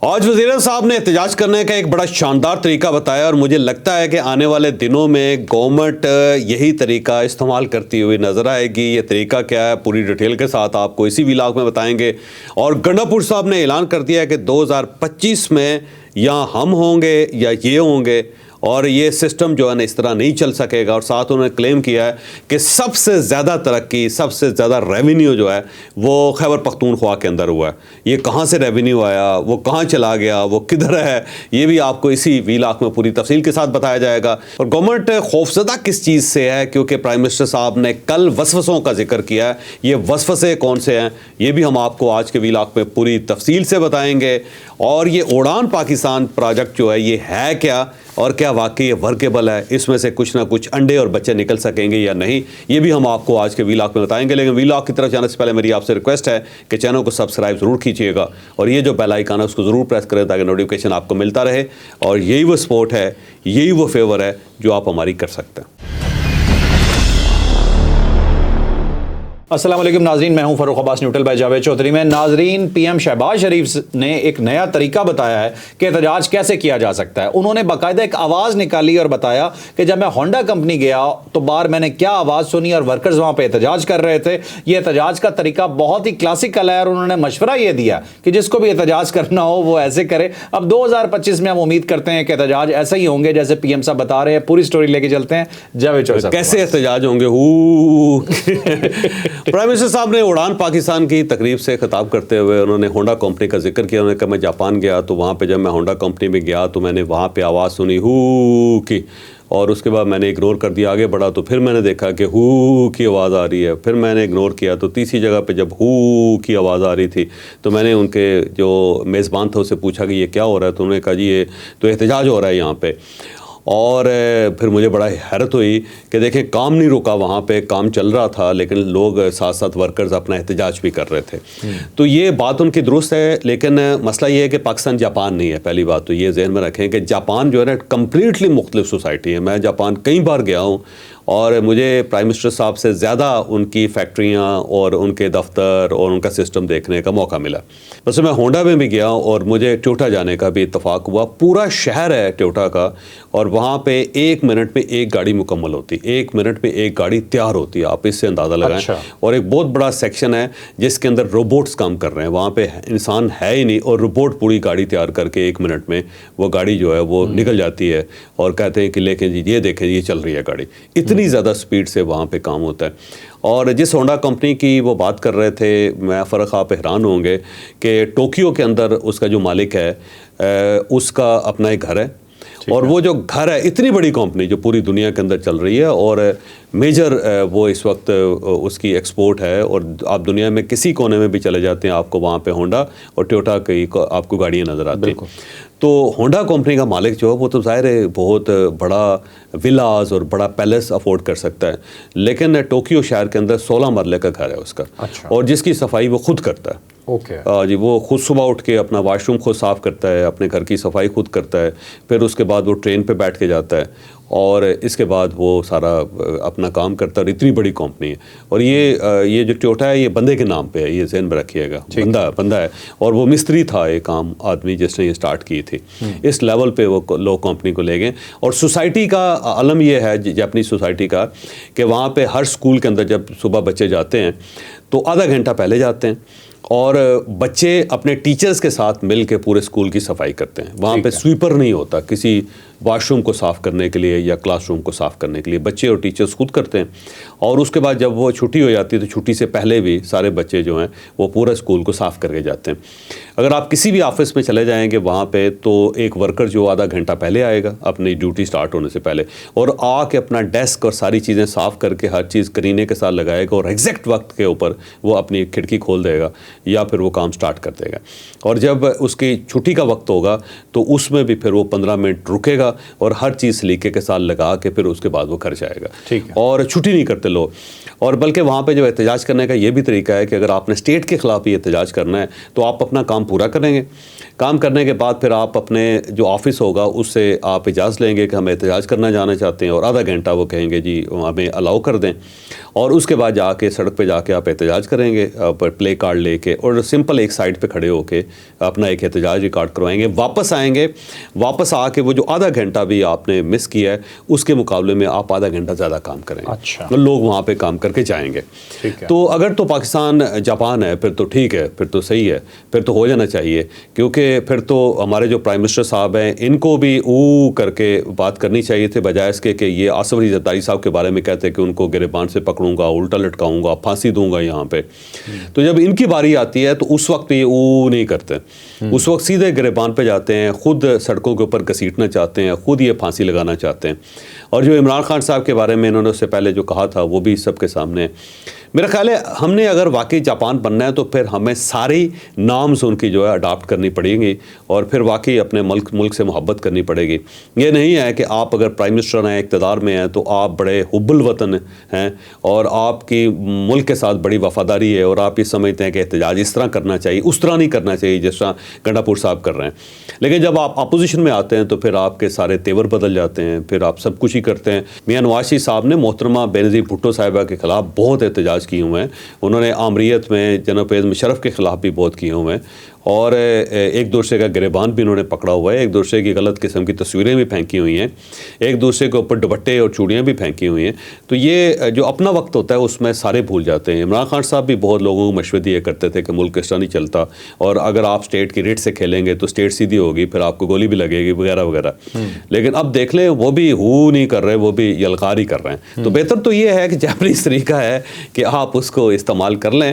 آج وزیر صاحب نے احتجاج کرنے کا ایک بڑا شاندار طریقہ بتایا اور مجھے لگتا ہے کہ آنے والے دنوں میں گورنمنٹ یہی طریقہ استعمال کرتی ہوئی نظر آئے گی۔ یہ طریقہ کیا ہے پوری ڈیٹیل کے ساتھ آپ کو اسی ولاگ میں بتائیں گے۔ اور گنڈاپور صاحب نے اعلان کر دیا ہے کہ 2025 میں یا ہم ہوں گے یا یہ ہوں گے، اور یہ سسٹم جو ہے نا اس طرح نہیں چل سکے گا۔ اور ساتھ انہوں نے کلیم کیا ہے کہ سب سے زیادہ ترقی، سب سے زیادہ ریونیو جو ہے وہ خیبر پختونخوا کے اندر ہوا ہے۔ یہ کہاں سے ریونیو آیا، وہ کہاں چلا گیا، وہ کدھر ہے، یہ بھی آپ کو اسی ویلاگ میں پوری تفصیل کے ساتھ بتایا جائے گا۔ اور گورنمنٹ خوفزدہ کس چیز سے ہے، کیونکہ پرائم منسٹر صاحب نے کل وسوسوں کا ذکر کیا ہے۔ یہ وسوسے کون سے ہیں یہ بھی ہم آپ کو آج کے ویلاگ میں پوری تفصیل سے بتائیں گے۔ اور یہ اڑان پاکستان پروجیکٹ جو ہے یہ ہے کیا، اور کیا واقعی یہ ورکیبل ہے، اس میں سے کچھ نہ کچھ انڈے اور بچے نکل سکیں گے یا نہیں، یہ بھی ہم آپ کو آج کے ویلاگ میں بتائیں گے۔ لیکن ویلاگ کی طرف جانے سے پہلے میری آپ سے ریکویسٹ ہے کہ چینل کو سبسکرائب ضرور کیجیے گا، اور یہ جو بیل آئیکن ہے اس کو ضرور پریس کریں تاکہ نوٹیفیکیشن آپ کو ملتا رہے۔ اور یہی وہ سپورٹ ہے، یہی وہ فیور ہے جو آپ ہماری کر سکتے ہیں۔ السلام علیکم ناظرین، میں ہوں فاروق عباس نیوٹرل بائی جاوید چودھری میں۔ ناظرین، پی ایم شہباز شریف نے ایک نیا طریقہ بتایا ہے کہ احتجاج کیسے کیا جا سکتا ہے۔ انہوں نے باقاعدہ ایک آواز نکالی اور بتایا کہ جب میں ہونڈا کمپنی گیا تو باہر میں نے کیا آواز سنی اور ورکرز وہاں پہ احتجاج کر رہے تھے۔ یہ احتجاج کا طریقہ بہت ہی کلاسیکل ہے، اور انہوں نے مشورہ یہ دیا کہ جس کو بھی احتجاج کرنا ہو وہ ایسے کرے۔ اب 2025 میں ہم امید کرتے ہیں کہ احتجاج ایسا ہی ہوں گے جیسے پی ایم صاحب بتا رہے ہیں۔ پوری سٹوری لے کے چلتے ہیں جاوید چودھری صاحب۔ کیسے احتجاج ہوں گے؟ پرائم منسٹر صاحب نے اڑان پاکستان کی تقریب سے خطاب کرتے ہوئے انہوں نے ہونڈا کمپنی کا ذکر کیا۔ انہوں نے کہا میں جاپان گیا تو وہاں پہ جب میں ہونڈا کمپنی میں گیا تو میں نے وہاں پہ آواز سنی ہو کی، اور اس کے بعد میں نے اگنور کر دیا، آگے بڑھا تو پھر میں نے دیکھا کہ ہو کی آواز آ رہی ہے، پھر میں نے اگنور کیا تو تیسری جگہ پہ جب ہو کی آواز آ رہی تھی تو میں نے ان کے جو میزبان تھا اسے پوچھا کہ یہ کیا ہو رہا ہے، تو انہوں نے کہا جی یہ تو احتجاج ہو رہا ہے یہاں پہ۔ اور پھر مجھے بڑا حیرت ہوئی کہ دیکھیں کام نہیں رکا، وہاں پہ کام چل رہا تھا لیکن لوگ ساتھ ساتھ ورکرز اپنا احتجاج بھی کر رہے تھے۔ تو یہ بات ان کی درست ہے، لیکن مسئلہ یہ ہے کہ پاکستان جاپان نہیں ہے۔ پہلی بات تو یہ ذہن میں رکھیں کہ جاپان جو ہے نا کمپلیٹلی مختلف سوسائٹی ہے۔ میں جاپان کئی بار گیا ہوں اور مجھے پرائم منسٹر صاحب سے زیادہ ان کی فیکٹریاں اور ان کے دفتر اور ان کا سسٹم دیکھنے کا موقع ملا۔ بس میں ہونڈا میں بھی گیا اور مجھے ٹویوٹا جانے کا بھی اتفاق ہوا۔ پورا شہر ہے ٹویوٹا کا، اور وہاں پہ 1 منٹ میں ایک گاڑی مکمل ہوتی، 1 منٹ میں ایک گاڑی تیار ہوتی ہے، آپ اس سے اندازہ لگائیں۔ اور ایک بہت بڑا سیکشن ہے جس کے اندر روبوٹس کام کر رہے ہیں، وہاں پہ انسان ہے ہی نہیں، اور روبوٹ پوری گاڑی تیار کر کے 1 منٹ میں وہ گاڑی جو ہے وہ نکل جاتی ہے، اور کہتے ہیں کہ لیکن جی یہ دیکھیں یہ چل رہی ہے گاڑی، اتنی زیادہ سپیڈ سے وہاں پہ کام ہوتا ہے۔ اور جس ہونڈا کمپنی کی وہ بات کر رہے تھے، میں فرق آپ حیران ہوں گے کہ ٹوکیو کے اندر اس کا جو مالک ہے اس کا اپنا ایک گھر ہے، اور وہ جو گھر ہے اتنی بڑی کمپنی جو پوری دنیا کے اندر چل رہی ہے، اور میجر وہ اس وقت اس کی ایکسپورٹ ہے، اور آپ دنیا میں کسی کونے میں بھی چلے جاتے ہیں آپ کو وہاں پہ ہونڈا اور ٹویوٹا کی آپ کو گاڑیاں نظر آتی ہیں۔ تو ہونڈا کمپنی کا مالک جو ہے وہ تو ظاہر ہے بہت بڑا ولاز اور بڑا پیلس افورڈ کر سکتا ہے، لیکن ٹوکیو شہر کے اندر 16 مرلے کا گھر ہے اس کا، اور جس کی صفائی وہ خود کرتا ہے۔ جی وہ خود صبح اٹھ کے اپنا واش روم خود صاف کرتا ہے، اپنے گھر کی صفائی خود کرتا ہے، پھر اس کے بعد وہ ٹرین پہ بیٹھ کے جاتا ہے، اور اس کے بعد وہ سارا اپنا کام کرتا ہے۔ اور اتنی بڑی کمپنی ہے، اور یہ جو ٹویوٹا ہے یہ بندے کے نام پہ ہے، یہ ذہن میں رکھیے گا، بندہ ہے، اور وہ مستری تھا ایک عام آدمی جس نے یہ سٹارٹ کی تھی۔ اس لیول پہ وہ لوگ کمپنی کو لے گئے۔ اور سوسائٹی کا عالم یہ ہے جاپنی سوسائٹی کا کہ وہاں پہ ہر سکول کے اندر جب صبح بچے جاتے ہیں تو آدھا گھنٹہ پہلے جاتے ہیں، اور بچے اپنے ٹیچرز کے ساتھ مل کے پورے اسکول کی صفائی کرتے ہیں۔ وہاں پہ سویپر نہیں ہوتا کسی واش روم کو صاف کرنے کے لیے یا کلاس روم کو صاف کرنے کے لیے، بچے اور ٹیچرز خود کرتے ہیں۔ اور اس کے بعد جب وہ چھٹی ہو جاتی ہے تو چھٹی سے پہلے بھی سارے بچے جو ہیں وہ پورے اسکول کو صاف کر کے جاتے ہیں۔ اگر آپ کسی بھی آفس میں چلے جائیں گے وہاں پہ تو ایک ورکر جو آدھا گھنٹہ پہلے آئے گا اپنی ڈیوٹی سٹارٹ ہونے سے پہلے، اور آ کے اپنا ڈیسک اور ساری چیزیں صاف کر کے ہر چیز کرینے کے ساتھ لگائے گا، اور ایگزیکٹ وقت کے اوپر وہ اپنی کھڑکی کھول دے گا یا پھر وہ کام سٹارٹ کر دے گا۔ اور جب اس کی چھٹی کا وقت ہوگا تو اس میں بھی پھر وہ 15 منٹ رکے گا گا اور ہر چیز سلیقے کے ساتھ لگا کے پھر اس کے بعد وہ گھر جائے گا. ٹھیک ہے. اور چھٹی نہیں کرتے لوگ. اور بلکہ وہاں پہ جو احتجاج کرنے کا یہ بھی طریقہ ہے کہ اگر آپ نے اسٹیٹ کے خلاف ہی احتجاج کرنا ہے تو آپ اپنا کام پورا کریں گے. کام کرنے کے بعد پھر آپ اپنے جو آفس ہوگا اس سے آپ اجازت لیں گے کہ ہم احتجاج کرنا جانا چاہتے ہیں, اور آدھا گھنٹہ وہ کہیں گے جی ہمیں الاؤ کر دیں, اور اس کے بعد جا کے سڑک پہ جا کے آپ احتجاج کریں گے پلے کارڈ لے کے, اور سمپل ایک سائڈ پہ کھڑے ہو کے اپنا ایک احتجاج ریکارڈ کروائیں گے. واپس آئیں گے, واپس آ کے وہ جو آدھا گھنٹہ بھی آپ نے مس کیا ہے اس کے مقابلے میں آپ آدھا گھنٹہ زیادہ کام کریں گے. اچھا. لوگ وہاں پہ کام کر کے جائیں گے. تو اگر تو پاکستان جاپان ہے پھر تو ٹھیک ہے, پھر تو صحیح ہے, پھر تو ہو جانا چاہیے, کیونکہ پھر تو ہمارے جو پرائم منسٹر صاحب ہیں ان کو بھی او کر کے بات کرنی چاہیے تھے, بجائے اس کے کہ یہ آصف علی زرداری صاحب کے بارے میں کہتے ہیں کہ ان کو گریبان سے پکڑوں گا, الٹا لٹکاؤں گا, پھانسی دوں گا یہاں پہ. تو جب ان کی باری آتی ہے تو اس وقت یہ او نہیں کرتے, اس وقت سیدھے گریبان پہ جاتے ہیں, خود سڑکوں کے اوپر گھسیٹنا چاہتے ہیں, خود یہ پھانسی لگانا چاہتے ہیں. اور جو عمران خان صاحب کے بارے میں انہوں نے اس سے پہلے جو کہا تھا وہ بھی سب کے سامنے. میرا خیال ہے ہم نے اگر واقعی جاپان بننا ہے تو پھر ہمیں ساری نامز ان کی جو ہے اڈاپٹ کرنی پڑیں گی, اور پھر واقعی اپنے ملک سے محبت کرنی پڑے گی. یہ نہیں ہے کہ آپ اگر پرائم منسٹر ہیں, اقتدار میں ہیں, تو آپ بڑے حب الوطن ہیں اور آپ کی ملک کے ساتھ بڑی وفاداری ہے, اور آپ یہ سمجھتے ہیں کہ احتجاج اس طرح کرنا چاہیے, اس طرح نہیں کرنا چاہیے جس طرح گنڈا پور صاحب کر رہے ہیں. لیکن جب آپ اپوزیشن میں آتے ہیں تو پھر آپ کے سارے تیور بدل جاتے ہیں, پھر آپ سب کچھ ہی کرتے ہیں. میاں نواز شریف صاحب نے محترمہ بینظیر بھٹو صاحبہ کے خلاف بہت احتجاج کیے ہوئے ہیں. انہوں نے آمریت میں جناب پرویز مشرف کے خلاف بھی بہت کیے ہوئے ہیں, اور ایک دوسرے کا گریبان بھی انہوں نے پکڑا ہوا ہے, ایک دوسرے کی غلط قسم کی تصویریں بھی پھینکی ہوئی ہیں, ایک دوسرے کے اوپر دوپٹے اور چوڑیاں بھی پھینکی ہوئی ہیں. تو یہ جو اپنا وقت ہوتا ہے اس میں سارے بھول جاتے ہیں. عمران خان صاحب بھی بہت لوگوں کو مشورے دیا کرتے تھے کہ ملک اس طرح نہیں چلتا, اور اگر آپ اسٹیٹ کی ریٹ سے کھیلیں گے تو اسٹیٹ سیدھی ہوگی, پھر آپ کو گولی بھی لگے گی وغیرہ وغیرہ. لیکن اب دیکھ لیں وہ بھی ہو نہیں کر رہے, وہ بھی یلغار ہی کر رہے ہیں. تو بہتر تو یہ ہے کہ جاپنیز طریقہ ہے کہ آپ اس کو استعمال کر لیں,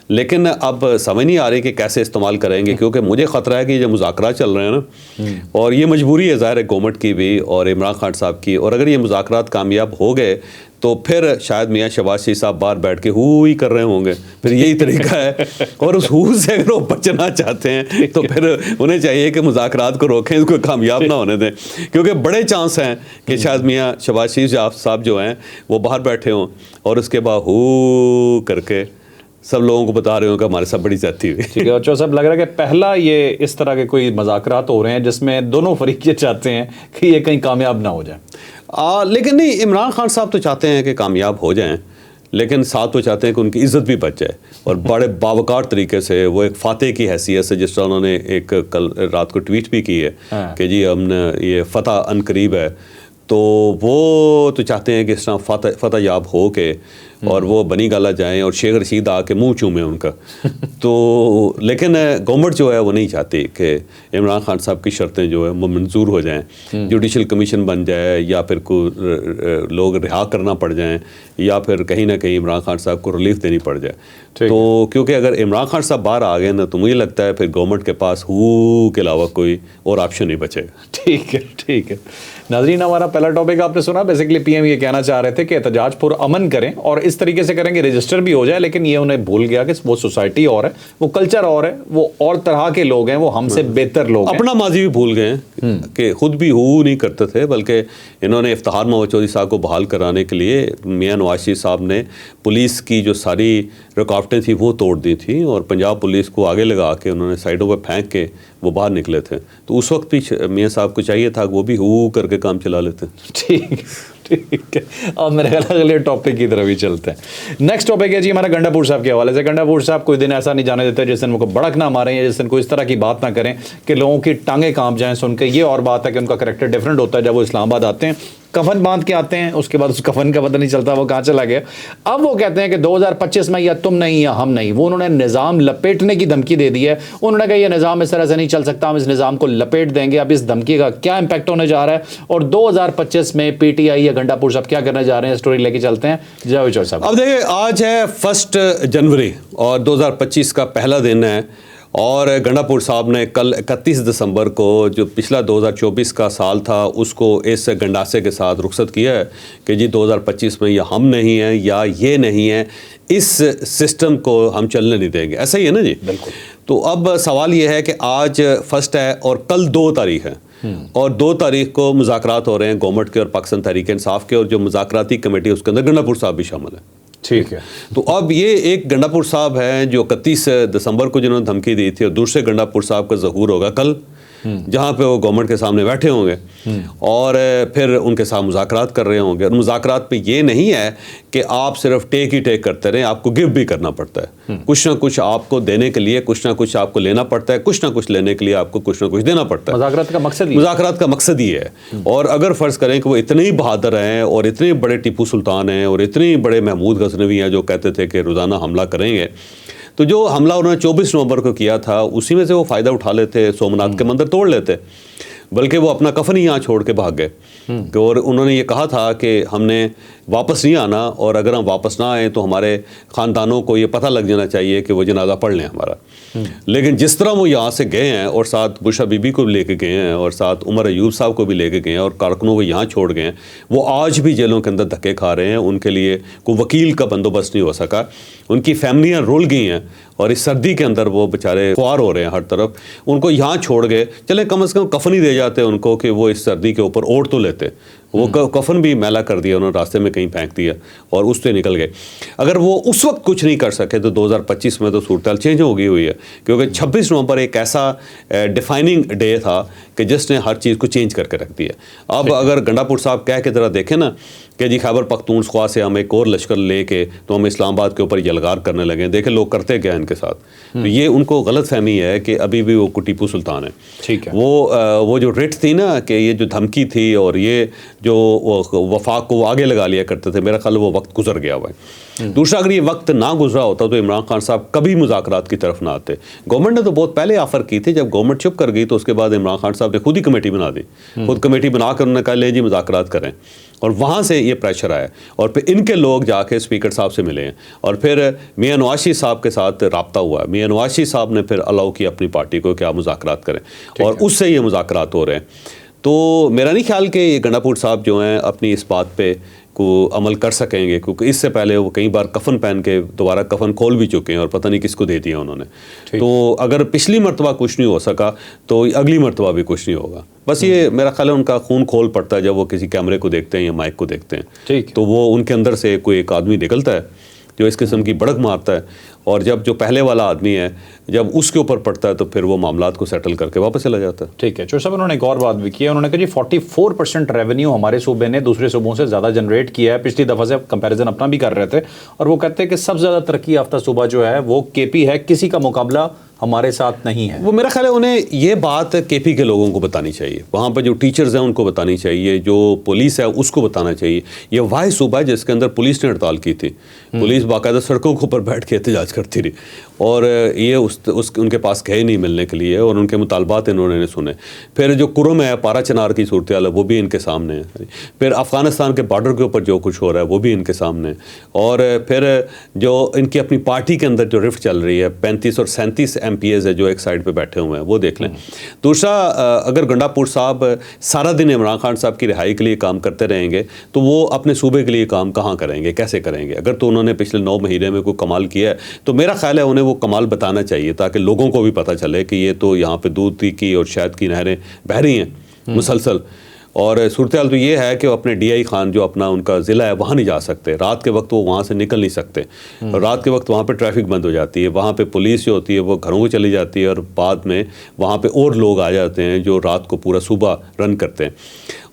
لیکن اب سمجھ نہیں آ رہی کہ کیسے استعمال کریں گے, کیونکہ مجھے خطرہ ہے کہ یہ مذاکرات چل رہے ہیں نا, اور یہ مجبوری ہے ظاہر ہے گورنمنٹ کی بھی اور عمران خان صاحب کی, اور اگر یہ مذاکرات کامیاب ہو گئے تو پھر شاید میاں شہباز شریف صاحب باہر بیٹھ کے ہو ہی کر رہے ہوں گے. پھر یہی طریقہ ہے, اور اس ہو سے اگر وہ بچنا چاہتے ہیں تو پھر انہیں چاہیے کہ مذاکرات کو روکیں, اس کو کامیاب نہ ہونے دیں, کیونکہ بڑے چانس ہیں کہ شاید میاں شہباز شریف صاحب جو ہیں وہ باہر بیٹھے ہوں اور اس کے بعد ہو کر کے سب لوگوں کو بتا رہے ہوں کہ ہمارے ساتھ بڑی زیادتی ہوئی. ٹھیک ہے. اور صاحب لگ رہا ہے کہ پہلا یہ اس طرح کے کوئی مذاکرات ہو رہے ہیں جس میں دونوں فریق یہ چاہتے ہیں کہ یہ کہیں کامیاب نہ ہو جائیں. لیکن نہیں, عمران خان صاحب تو چاہتے ہیں کہ کامیاب ہو جائیں, لیکن ساتھ وہ چاہتے ہیں کہ ان کی عزت بھی بچ جائے, اور بڑے باوقار طریقے سے وہ ایک فاتح کی حیثیت سے, جس طرح انہوں نے ایک کل رات کو ٹویٹ بھی کی ہے کہ جی ہم نے یہ فتح ان قریب ہے, تو وہ تو چاہتے ہیں کہ اس طرح فتح یاب ہو کے اور وہ بنی گالا جائیں اور شیخ رشید آ کے منہ چومیں ان کا. تو لیکن گورنمنٹ جو ہے وہ نہیں چاہتی کہ عمران خان صاحب کی شرطیں جو ہے وہ منظور ہو جائیں, جوڈیشل کمیشن بن جائے, یا پھر کوئی لوگ رہا کرنا پڑ جائیں, یا پھر کہیں نہ کہیں عمران خان صاحب کو ریلیف دینی پڑ جائے. تو کیونکہ اگر عمران خان صاحب باہر آ گئے نا تو مجھے لگتا ہے پھر گورنمنٹ کے پاس ہو کے علاوہ کوئی اور آپشن نہیں بچے گا. ٹھیک ہے, ٹھیک ہے. ناظرین, ہمارا پہلا ٹاپک آپ نے سنا, بیسکلی پی ایم یہ کہنا چاہ رہے تھے کہ احتجاج پر امن کریں, اور اس طریقے سے کریں کہ رجسٹر بھی ہو جائے, لیکن یہ انہیں بھول گیا کہ وہ سوسائٹی اور ہے, وہ کلچر اور ہے, وہ اور طرح کے لوگ ہیں, وہ ہم سے بہتر لوگ ہیں. اپنا ماضی بھی بھول گئے ہیں کہ خود بھی ہو نہیں کرتے تھے, بلکہ انہوں نے افتخار محمد چودھری صاحب کو بحال کرانے کے لیے میاں نواز شریف صاحب نے پولیس کی جو ساری رکاوٹیں تھیں وہ توڑ دی تھیں, اور پنجاب پولیس کو آگے لگا کے انہوں نے سائڈوں پہ پھینک کے وہ باہر نکلے تھے. تو اس وقت بھی میاں صاحب کو چاہیے تھا کہ وہ بھی ہو کر کے کام چلا لیتے. ٹھیک ٹھیک ہے. اب میرے خیال اگلے ٹاپک کی طرف ہی چلتے ہیں. نیکسٹ ٹاپک ہے جی ہمارا گنڈا پور صاحب کے حوالے سے. گنڈا پور صاحب کوئی دن ایسا نہیں جانے دیتے جس دن ان کو بڑک نہ ماریں, یا جس دن کوئی اس طرح کی بات نہ کریں کہ لوگوں کی ٹانگیں کانپ جائیں سن کے. یہ اور بات ہے کہ ان کا کریکٹر ڈفرینٹ ہوتا ہے. جب وہ اسلام آباد آتے ہیں کفن باندھ کے آتے ہیں, اس کے بعد اس کفن کا پتہ نہیں چلتا وہ کہاں چلا گیا. اب وہ کہتے ہیں کہ 2025 میں یا تم نہیں یا ہم نہیں. وہ انہوں نے نظام لپیٹنے کی دھمکی دے دی ہے. انہوں نے کہا یہ نظام اس طرح سے نہیں چل سکتا, ہم اس نظام کو لپیٹ دیں گے. اب اس دھمکی کا کیا امپیکٹ ہونے جا رہا ہے, اور 2025 میں پی ٹی آئی یا گنڈا پور صاحب کیا کرنے جا رہے ہیں, اسٹوری لے کے چلتے ہیں. جاوید چودھری صاحب, اب دیکھیں آج ہے 1 جنوری اور 2025 کا پہلا دن ہے, اور گنڈا پور صاحب نے کل 31 دسمبر کو جو پچھلا 2024 کا سال تھا اس کو اس گنڈاسے کے ساتھ رخصت کیا ہے کہ جی 2025 میں یا ہم نہیں ہیں یا یہ نہیں ہے, اس سسٹم کو ہم چلنے نہیں دیں گے. ایسا ہی ہے نا جی. بالکل. تو اب سوال یہ ہے کہ آج 1 ہے اور کل 2 تاریخ ہے، اور 2 تاریخ کو مذاکرات ہو رہے ہیں گورنمنٹ کے اور پاکستان تحریک انصاف کے، اور جو مذاکراتی کمیٹی اس کے اندر گنڈا پور صاحب بھی شامل ہے. ٹھیک ہے. تو اب یہ ایک گنڈا پور صاحب ہیں جو 31 دسمبر کو جنہوں نے دھمکی دی تھی، اور دوسرے گنڈا پور صاحب کا ظہور ہوگا کل، جہاں پہ وہ گورنمنٹ کے سامنے بیٹھے ہوں گے اور پھر ان کے ساتھ مذاکرات کر رہے ہوں گے. اور مذاکرات پہ یہ نہیں ہے کہ آپ صرف ٹیک ہی ٹیک کرتے رہیں، آپ کو گیو بھی کرنا پڑتا ہے. کچھ نہ کچھ آپ کو دینے کے لیے کچھ نہ کچھ آپ کو لینا پڑتا ہے، کچھ نہ کچھ لینے کے لیے آپ کو کچھ نہ کچھ دینا پڑتا ہے. مذاکرات کا مقصد یہ ہے. اور اگر فرض کریں کہ وہ اتنے ہی بہادر ہیں اور اتنے بڑے ٹیپو سلطان ہیں اور اتنے بڑے محمود غزنوی ہیں جو کہتے تھے کہ روزانہ حملہ کریں گے، تو جو حملہ انہوں نے 24 نومبر کو کیا تھا اسی میں سے وہ فائدہ اٹھا لیتے، سومناتھ کے مندر توڑ لیتے، بلکہ وہ اپنا کفن ہی یہاں چھوڑ کے بھاگ گئے. اور انہوں نے یہ کہا تھا کہ ہم نے واپس نہیں آنا، اور اگر ہم واپس نہ آئیں تو ہمارے خاندانوں کو یہ پتہ لگ جانا چاہیے کہ وہ جنازہ پڑھ لیں ہمارا. لیکن جس طرح وہ یہاں سے گئے ہیں اور ساتھ بشرا بی بی کو بھی لے کے گئے ہیں اور ساتھ عمر ایوب صاحب کو بھی لے کے گئے ہیں اور کارکنوں کو یہاں چھوڑ گئے ہیں، وہ آج بھی جیلوں کے اندر دھکے کھا رہے ہیں. ان کے لیے کوئی وکیل کا بندوبست نہیں ہو سکا، ان کی فیملیاں رول گئی ہیں، اور اس سردی کے اندر وہ بیچارے خوار ہو رہے ہیں ہر طرف. ان کو یہاں چھوڑ گئے، چلے کم از کم کفن ہی دے جاتے ان کو کہ وہ اس سردی کے اوپر اوڑھ تو لیتے. وہ کفن بھی میلا کر دیا انہوں نے، راستے میں کہیں پھینک دیا اور اس سے نکل گئے. اگر وہ اس وقت کچھ نہیں کر سکے تو 2025 میں تو صورتحال چینج ہو گئی ہوئی ہے، کیونکہ 26 نومبر ایک ایسا ڈیفائننگ ڈے تھا کہ جس نے ہر چیز کو چینج کر کے رکھ دیا. اب اگر گنڈا پور صاحب کہہ کے ذرا دیکھیں نا کہ جی خیبر پختونخوا سے ہم ایک اور لشکر لے کے تو ہم اسلام آباد کے اوپر یلغار کرنے لگے، دیکھیں لوگ کرتے کیا ان کے ساتھ. تو یہ ان کو غلط فہمی ہے کہ ابھی بھی وہ ٹیپو سلطان ہے. ٹھیک ہے. وہ جو رٹ تھی نا کہ یہ جو دھمکی تھی اور یہ جو وفاق کو وہ آگے لگا لیا کرتے تھے، میرا خیال وہ وقت گزر گیا ہوا ہے. دوسرا اگر یہ وقت نہ گزرا ہوتا تو عمران خان صاحب کبھی مذاکرات کی طرف نہ آتے. گورنمنٹ نے تو بہت پہلے آفر کی تھی، جب گورنمنٹ چپ کر گئی تو اس کے بعد عمران خان صاحب نے خود ہی کمیٹی بنا دی، خود کمیٹی بنا کر انہوں نے کہا لے جی مذاکرات کریں، اور وہاں سے یہ پریشر آیا اور پھر ان کے لوگ جا کے اسپیکر صاحب سے ملے ہیں اور پھر میاں نواز شریف صاحب کے ساتھ رابطہ ہوا ہے. میاں نواز شریف صاحب نے پھر الاؤ کیا اپنی پارٹی کو کہ آپ مذاکرات کریں، اور اس سے یہ مذاکرات ہو رہے ہیں. تو میرا نہیں خیال کہ یہ گنڈا پور صاحب جو ہیں اپنی اس بات پہ کو عمل کر سکیں گے، کیونکہ اس سے پہلے وہ کئی بار کفن پہن کے دوبارہ کفن کھول بھی چکے ہیں اور پتہ نہیں کس کو دے دیا انہوں نے. تو اگر پچھلی مرتبہ کچھ نہیں ہو سکا تو اگلی مرتبہ بھی کچھ نہیں ہوگا. بس یہ میرا خیال ہے ان کا خون کھول پڑتا ہے جب وہ کسی کیمرے کو دیکھتے ہیں یا مائک کو دیکھتے ہیں، تو وہ ان کے اندر سے کوئی ایک آدمی نکلتا ہے جو اس قسم کی بڑک مارتا ہے، اور جب جو پہلے والا آدمی ہے جب اس کے اوپر پڑتا ہے تو پھر وہ معاملات کو سیٹل کر کے واپس چلا جاتا ہے. ٹھیک ہے. چور صاحب انہوں نے ایک اور بات بھی کی ہے، انہوں نے کہا جی 44% ریونیو ہمارے صوبے نے دوسرے صوبوں سے زیادہ جنریٹ کیا ہے. پچھلی دفعہ سے کمپیریزن اپنا بھی کر رہے تھے، اور وہ کہتے ہیں کہ سب سے زیادہ ترقی یافتہ صوبہ جو ہے وہ کے پی ہے، کسی کا مقابلہ ہمارے ساتھ نہیں ہے. وہ میرا خیال ہے انہیں یہ بات کے پی کے لوگوں کو بتانی چاہیے، وہاں پہ جو ٹیچرز ہیں ان کو بتانی چاہیے، جو پولیس ہے اس کو بتانا چاہیے. یہ واحد صوبہ ہے جس کے اندر پولیس نے ہڑتال کی تھی، پولیس باقاعدہ سڑکوں کے اوپر بیٹھ کے احتجاج کرتی رہی، اور یہ ان کے پاس گئے نہیں ملنے کے لیے، اور ان کے مطالبات انہوں نے سنے. پھر جو کرم ہے، پارا چنار کی صورتحال ہے وہ بھی ان کے سامنے ہے. پھر افغانستان کے بارڈر کے اوپر جو کچھ ہو رہا ہے وہ بھی ان کے سامنے ہے. اور پھر جو ان کی اپنی پارٹی کے اندر جو رفٹ چل رہی ہے، 35 اور 37 ایم پی ایز ہے جو ایک سائڈ پہ بیٹھے ہوئے ہیں، وہ دیکھ لیں. دوسرا اگر گنڈا پور صاحب سارا دن عمران خان صاحب کی رہائی کے لیے کام کرتے رہیں گے تو وہ اپنے صوبے کے لیے کام کہاں کریں گے، کیسے کریں گے؟ اگر تو انہوں نے پچھلے 9 مہینے میں کوئی کمال کیا ہے تو میرا خیال ہے انہیں وہ کمال بتانا چاہیے تاکہ لوگوں کو بھی پتہ چلے کہ یہ تو یہاں پہ دودھ کی اور شہد کی نہریں بہہ رہی ہیں مسلسل. اور صورتحال تو یہ ہے کہ وہ اپنے ڈی آئی خان جو اپنا ان کا ضلع ہے وہاں نہیں جا سکتے، رات کے وقت وہ وہاں سے نکل نہیں سکتے، اور رات کے وقت وہاں پہ ٹریفک بند ہو جاتی ہے، وہاں پہ پولیس جو ہوتی ہے وہ گھروں کو چلی جاتی ہے، اور بعد میں وہاں پہ اور لوگ آ جاتے ہیں جو رات کو پورا صوبہ رن کرتے ہیں.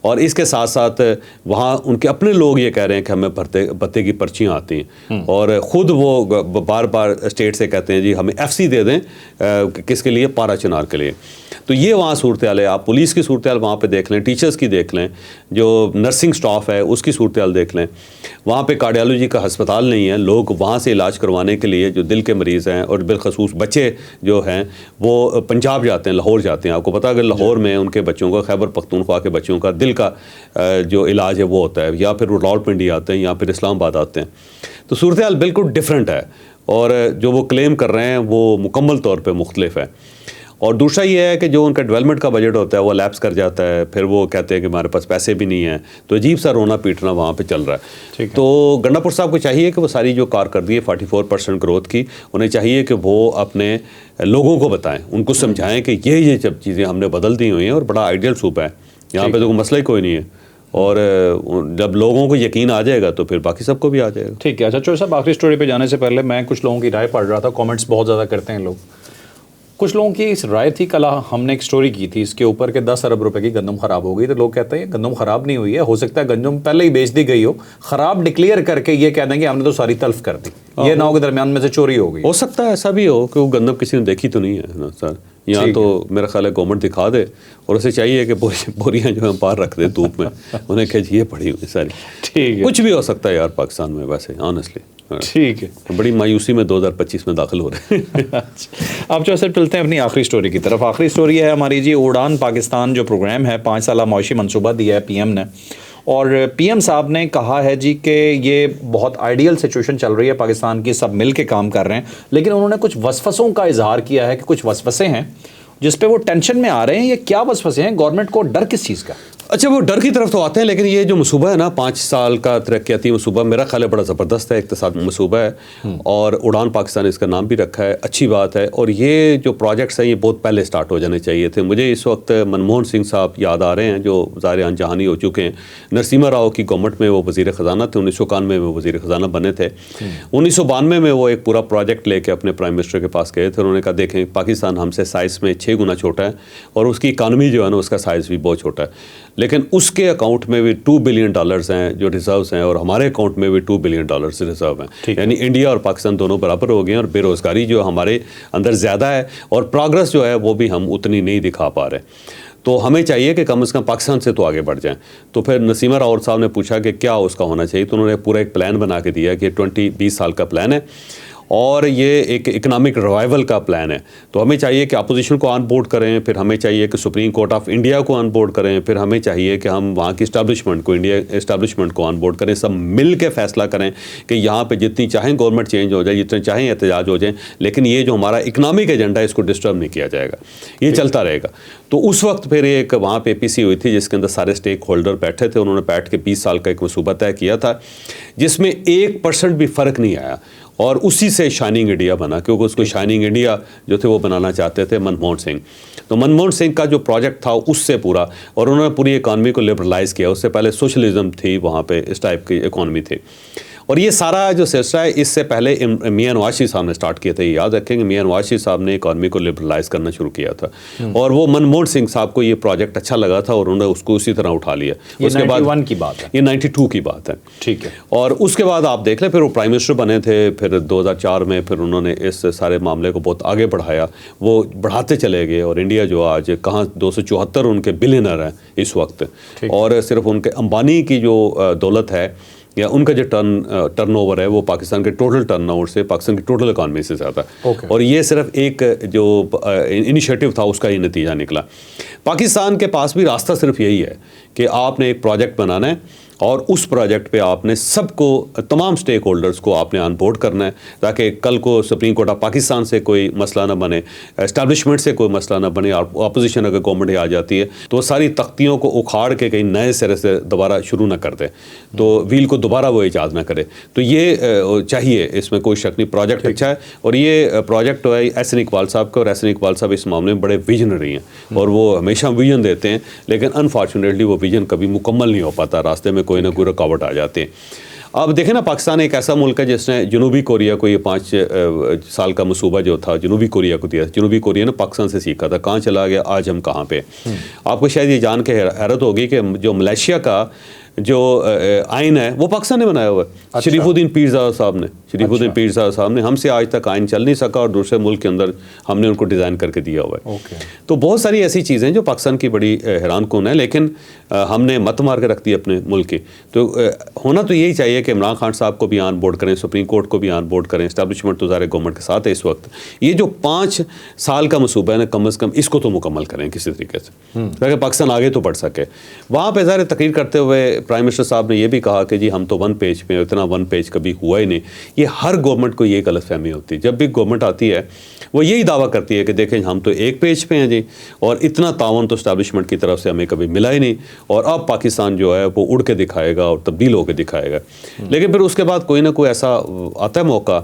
اور اس کے ساتھ ساتھ وہاں ان کے اپنے لوگ یہ کہہ رہے ہیں کہ ہمیں بھتے کی پرچیاں آتی ہیں، اور خود وہ بار بار اسٹیٹ سے کہتے ہیں جی ہمیں ایف سی دے دیں، کس کے لیے؟ پارا چنار کے لیے. تو یہ وہاں صورتحال ہے. آپ پولیس کی صورتحال وہاں پہ دیکھ لیں، ٹیچرز کی دیکھ لیں، جو نرسنگ سٹاف ہے اس کی صورتحال دیکھ لیں. وہاں پہ کارڈیالوجی کا ہسپتال نہیں ہے، لوگ وہاں سے علاج کروانے کے لیے جو دل کے مریض ہیں اور بالخصوص بچے جو ہیں وہ پنجاب جاتے ہیں، لاہور جاتے ہیں. آپ کو پتہ اگر لاہور میں ان کے بچوں کا، خیبر پختونخوا کے بچوں کا دل کا جو علاج ہے وہ ہوتا ہے، یا پھر وہ راولپنڈی آتے ہیں یا پھر اسلام آباد آتے ہیں. تو صورتحال بالکل ڈیفرنٹ ہے، اور جو وہ کلیم کر رہے ہیں وہ مکمل طور پہ مختلف ہے. اور دوسرا یہ ہے کہ جو ان کا ڈیولپمنٹ کا بجٹ ہوتا ہے وہ لیپس کر جاتا ہے, پھر وہ کہتے ہیں کہ ہمارے پاس پیسے بھی نہیں ہیں, تو عجیب سا رونا پیٹنا وہاں پہ چل رہا ہے. تو گنڈا پور صاحب کو چاہیے کہ وہ ساری جو کارکردگی ہے 44% گروتھ کی, انہیں چاہیے کہ وہ اپنے لوگوں کو بتائیں, ان کو سمجھائیں کہ یہ جب چیزیں ہم نے بدل دی ہوئی ہیں اور بڑا آئیڈیل صوبہ ہے, یہاں پہ تو کوئی مسئلہ ہی کوئی نہیں ہے, اور جب لوگوں کو یقین آ جائے گا تو پھر باقی سب کو بھی آ جائے گا. ٹھیک ہے. اچھا چوہدری صاحب, آخری سٹوری پہ جانے سے پہلے میں کچھ لوگوں کی رائے پڑھ رہا تھا, کامنٹس بہت زیادہ کرتے ہیں لوگ. کچھ لوگوں کی اس رائے تھی, کل ہم نے ایک سٹوری کی تھی اس کے اوپر کہ 10 ارب روپے کی گندم خراب ہو گئی, تو لوگ کہتے ہیں گندم خراب نہیں ہوئی ہے, ہو سکتا ہے گندم پہلے ہی بیچ دی گئی ہو, خراب ڈکلیئر کر کے یہ کہہ دیں کہ ہم نے تو ساری تلف کر دی, یہ نہ ہو کہ درمیان میں سے چوری ہو گئی. ہو سکتا ہے ایسا بھی ہو کہ وہ گندم کسی نے دیکھی تو نہیں ہے نا سر, یہاں تو میرا خیال ہے گورنمنٹ دکھا دے, اور اسے چاہیے کہ بوریاں جو ہیں باہر رکھ دے دھوپ میں, انہیں کہ یہ پڑی ہوئی ساری. ٹھیک ہے, کچھ بھی ہو سکتا ہے یار پاکستان میں ویسے آنیسٹلی. ٹھیک ہے, بڑی مایوسی میں 2025 میں داخل ہو رہے ہیں. اب جو صرف چلتے ہیں اپنی آخری سٹوری کی طرف. آخری سٹوری ہے ہماری جی, اڑان پاکستان جو پروگرام ہے 5 سالہ معاشی منصوبہ دیا ہے پی ایم نے, اور پی ایم صاحب نے کہا ہے جی کہ یہ بہت آئیڈیل سچویشن چل رہی ہے پاکستان کی, سب مل کے کام کر رہے ہیں, لیکن انہوں نے کچھ وسوسوں کا اظہار کیا ہے کہ کچھ وسوسے ہیں جس پہ وہ ٹینشن میں آ رہے ہیں. یہ کیا وسوسے ہیں, گورنمنٹ کو ڈر کس چیز کا؟ اچھا, وہ ڈر کی طرف تو آتے ہیں, لیکن یہ جو منصوبہ ہے نا 5 سال کا ترقیاتی منصوبہ, میرا خیال ہے بڑا زبردست ہے, اقتصادی منصوبہ ہے, اور اڑان پاکستان اس کا نام بھی رکھا ہے, اچھی بات ہے. اور یہ جو پروجیکٹس ہیں یہ بہت پہلے سٹارٹ ہو جانے چاہیے تھے. مجھے اس وقت منموہن سنگھ صاحب یاد آ رہے ہیں جو ظاہر جہانی ہو چکے ہیں. نرسیما راؤ کی گورنمنٹ میں وہ وزیر خزانہ تھے, 1991 میں وہ وزیر خزانہ بنے تھے. 1992 میں وہ ایک پورا پروجیکٹ لے کے اپنے پرائم منسٹر کے پاس گئے تھے. انہوں نے کہا دیکھیں پاکستان ہم سے سائز میں 6 گنا چھوٹا ہے, اور اس کی اکانومی جو ہے نا اس کا سائز بھی بہت چھوٹا ہے, لیکن اس کے اکاؤنٹ میں بھی $2 بلین ہیں جو ریزروز ہیں, اور ہمارے اکاؤنٹ میں بھی $2 بلین ریزرو ہیں. یعنی انڈیا اور پاکستان دونوں برابر ہو گئے ہیں, اور بے روزگاری جو ہمارے اندر زیادہ ہے, اور پروگرس جو ہے وہ بھی ہم اتنی نہیں دکھا پا رہے. تو ہمیں چاہیے کہ کم از کم پاکستان سے تو آگے بڑھ جائیں. تو پھر نسیمہ راؤ صاحب نے پوچھا کہ کیا اس کا ہونا چاہیے, تو انہوں نے پورا ایک پلان بنا کے دیا کہ 20 سال کا پلان ہے, اور یہ ایک اکنامک ریوائول کا پلان ہے. تو ہمیں چاہیے کہ اپوزیشن کو آن بورڈ کریں, پھر ہمیں چاہیے کہ سپریم کورٹ آف انڈیا کو آن بورڈ کریں, پھر ہمیں چاہیے کہ ہم وہاں کی اسٹیبلشمنٹ کو, انڈیا اسٹیبلشمنٹ کو آن بورڈ کریں, سب مل کے فیصلہ کریں کہ یہاں پہ جتنی چاہیں گورنمنٹ چینج ہو جائے, جتنے چاہیں احتجاج ہو جائیں, لیکن یہ جو ہمارا اکنامک ایجنڈا ہے اس کو ڈسٹرب نہیں کیا جائے گا, یہ چلتا رہے گا. تو اس وقت پھر ایک وہاں پہ پی سی ہوئی تھی جس کے اندر سارے اسٹیک ہولڈر بیٹھے تھے. انہوں نے بیٹھ کے 20 سال کا ایک منصوبہ طے کیا تھا جس میں 1% بھی فرق نہیں آیا, اور اسی سے شائننگ انڈیا بنا, کیونکہ اس کو شائننگ انڈیا جو تھے وہ بنانا چاہتے تھے منموہن سنگھ. تو منموہن سنگھ کا جو پروجیکٹ تھا اس سے پورا, اور انہوں نے پوری اکانومی کو لبرلائز کیا. اس سے پہلے سوشلزم تھی وہاں پہ, اس ٹائپ کی اکانومی تھی. اور یہ سارا جو سلسلہ ہے اس سے پہلے میاں نواز شریف صاحب نے سٹارٹ کیا تھا. یاد رکھیں کہ میاں نواز شریف صاحب نے اکانومی کو لبرلائز کرنا شروع کیا تھا, اور وہ منموہن سنگھ صاحب کو یہ پروجیکٹ اچھا لگا تھا, اور انہوں نے اس کو اسی طرح اٹھا لیا. اس کے بعد 91 کی بات ہے, یہ 92 کی بات ہے. ٹھیک ہے. اور اس کے بعد آپ دیکھ لیں پھر وہ پرائم منسٹر بنے تھے. پھر 2004 میں پھر انہوں نے اس سارے معاملے کو بہت آگے بڑھایا, وہ بڑھاتے چلے گئے, اور انڈیا جو آج کہاں 274 ان کے بلینر ہیں اس وقت, اور صرف ان کے امبانی کی جو دولت ہے یا ان کا جو ٹرن اوور ہے وہ پاکستان کے ٹوٹل ٹرن اوور سے, پاکستان کی ٹوٹل اکانومی سے زیادہ ہے. اور یہ صرف ایک جو انیشیٹو تھا اس کا یہ نتیجہ نکلا. پاکستان کے پاس بھی راستہ صرف یہی ہے کہ آپ نے ایک پروجیکٹ بنانا ہے, اور اس پروجیکٹ پہ آپ نے سب کو, تمام سٹیک ہولڈرز کو آپ نے آن بورڈ کرنا ہے, تاکہ کل کو سپریم کورٹ آف پاکستان سے کوئی مسئلہ نہ بنے, اسٹیبلشمنٹ سے کوئی مسئلہ نہ بنے. اپوزیشن اگر گورنمنٹ آ جاتی ہے تو وہ ساری تختیوں کو اکھاڑ کے کہیں نئے سرے سے دوبارہ شروع نہ کر دے, تو ویل کو دوبارہ وہ ایجاد نہ کرے. تو یہ چاہیے, اس میں کوئی شک نہیں, پروجیکٹ اچھا ہے. اور یہ پروجیکٹ ہے احسن اقبال صاحب کا, اور احسن اقبال صاحب اس معاملے میں بڑے ویژنری ہیں, اور وہ ہمیشہ ویژن دیتے ہیں, لیکن انفارچونیٹلی وہ ویژن کبھی مکمل نہیں ہو پاتا, راستے میں کوئی نہ کوئی رکاوٹ آ جاتے ہیں. اب دیکھیں نا, پاکستان ایک ایسا ملک ہے جس نے جنوبی کوریا کو یہ 5 سال کا منصوبہ جو تھا جنوبی کوریا کو دیا. جنوبی کوریا نے پاکستان سے سیکھا تھا, کہاں چلا گیا, آج ہم کہاں پہ. آپ کو شاید یہ جان کے حیرت ہوگی کہ جو ملیشیا کا جو آئین ہے وہ پاکستان نے بنایا ہوا ہے. شریف الدین پیرزادہ صاحب نے, صاحب نے ہم سے آج تک آئین چل نہیں سکا, اور دوسرے ملک کے اندر ہم نے ان کو ڈیزائن کر کے دیا ہوا ہے. تو بہت ساری ایسی چیزیں جو پاکستان کی بڑی حیران کن ہے, لیکن ہم نے مت مار کے رکھ دی اپنے ملک کی. تو ہونا تو یہی چاہیے کہ عمران خان صاحب کو بھی آن بورڈ کریں, سپریم کورٹ کو بھی آن بورڈ کریں, اسٹیبلشمنٹ تو ظاہر گورنمنٹ کے ساتھ ہے اس وقت. یہ جو 5 سال کا منصوبہ ہے نا, کم از کم اس کو تو مکمل کریں کسی طریقے سے, تاکہ پاکستان آگے تو بڑھ سکے. وہاں پہ ظاہر تقریر کرتے ہوئے پرائم منسٹر صاحب نے یہ بھی کہا کہ جی ہم تو 1 پیج پہ، اتنا 1 پیج کبھی ہوا ہی نہیں. یہ ہر گورنمنٹ کو یہ غلط فہمی ہوتی ہے. جب بھی گورنمنٹ آتی ہے وہ یہی دعویٰ کرتی ہے کہ دیکھیں ہم تو 1 پیج پہ ہیں جی، اور اتنا تعاون تو اسٹیبلشمنٹ کی طرف سے ہمیں کبھی ملا ہی نہیں، اور اب پاکستان جو ہے وہ اڑ کے دکھائے گا اور تبدیل ہو کے دکھائے گا. لیکن پھر اس کے بعد کوئی نہ کوئی ایسا آتا ہے موقع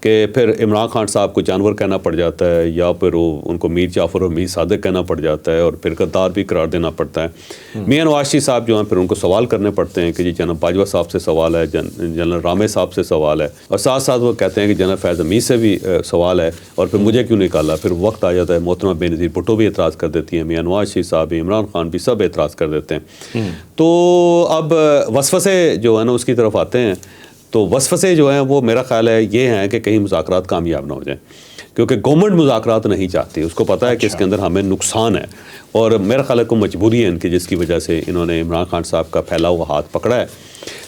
کہ پھر عمران خان صاحب کو جانور کہنا پڑ جاتا ہے، یا پھر وہ ان کو میر جعفر اور میر صادق کہنا پڑ جاتا ہے، اور پھر غدار بھی قرار دینا پڑتا ہے. میاں نواز شریف صاحب جو ہیں پھر ان کو سوال کرنے پڑتے ہیں کہ جی جنرل باجوہ صاحب سے سوال ہے، جنرل رامے صاحب سے سوال ہے، اور ساتھ ساتھ وہ کہتے ہیں کہ جنرل فیض حمید سے بھی سوال ہے، اور پھر مجھے کیوں نکالا. پھر وقت آ جاتا ہے، محترمہ بے نظیر بھٹو بھی اعتراض کر دیتی ہیں، میاں نواز شریف صاحب بھی، عمران خان بھی، سب اعتراض کر دیتے ہیں. تو اب وسوسے جو ہے نا اس کی طرف آتے ہیں. تو وسوسے جو ہیں وہ میرا خیال ہے یہ ہیں کہ کہیں مذاکرات کامیاب نہ ہو جائیں، کیونکہ گورنمنٹ مذاکرات نہیں چاہتی، اس کو پتہ ہے کہ اس کے اندر ہمیں نقصان ہے، اور میرا خیال ہے کوئی مجبوری ہے ان کی جس کی وجہ سے انہوں نے عمران خان صاحب کا پھیلا ہوا ہاتھ پکڑا ہے.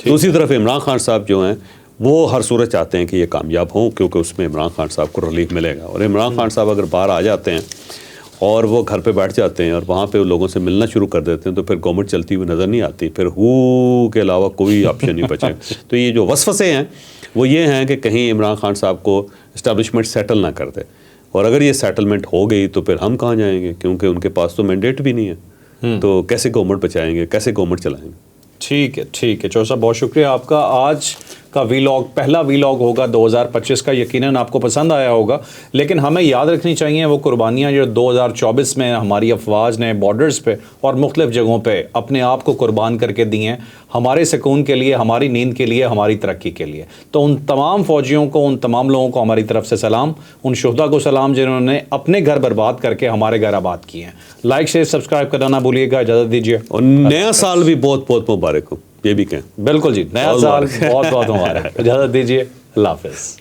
دوسری طرف عمران خان صاحب جو ہیں وہ ہر صورت چاہتے ہیں کہ یہ کامیاب ہوں، کیونکہ اس میں عمران خان صاحب کو ریلیف ملے گا. اور عمران خان صاحب اگر باہر آ جاتے ہیں اور وہ گھر پہ بیٹھ جاتے ہیں اور وہاں پہ لوگوں سے ملنا شروع کر دیتے ہیں تو پھر گورنمنٹ چلتی ہوئی نظر نہیں آتی، پھر کے علاوہ کوئی آپشن نہیں بچے. تو یہ جو وسوسے ہیں وہ یہ ہیں کہ کہیں عمران خان صاحب کو اسٹیبلشمنٹ سیٹل نہ کر دے، اور اگر یہ سیٹلمنٹ ہو گئی تو پھر ہم کہاں جائیں گے، کیونکہ ان کے پاس تو مینڈیٹ بھی نہیں ہے. تو کیسے گورنمنٹ بچائیں گے، کیسے گورنمنٹ چلائیں گے؟ ٹھیک ہے چوہر صاحب، بہت شکریہ آپ کا. آج کا ویلاگ پہلا ویلاگ ہوگا 2025 کا، یقیناً آپ کو پسند آیا ہوگا، لیکن ہمیں یاد رکھنی چاہیے وہ قربانیاں جو 2024 میں ہماری افواج نے بارڈرز پہ اور مختلف جگہوں پہ اپنے آپ کو قربان کر کے دی ہیں، ہمارے سکون کے لیے، ہماری نیند کے لیے، ہماری ترقی کے لیے. تو ان تمام فوجیوں کو، ان تمام لوگوں کو ہماری طرف سے سلام، ان شہداء کو سلام جنہوں نے اپنے گھر برباد کر کے ہمارے گھر آباد کیے ہیں. لائک شیئر سبسکرائب کرنا نہ بھولیے گا. اجازت دیجیے، اور نیا سال بھی بہت بہت مبارک ہو، یہ بھی کہیں. بالکل جی، نیا سال بہت بہت مبارک. اجازت دیجیے، اللہ حافظ.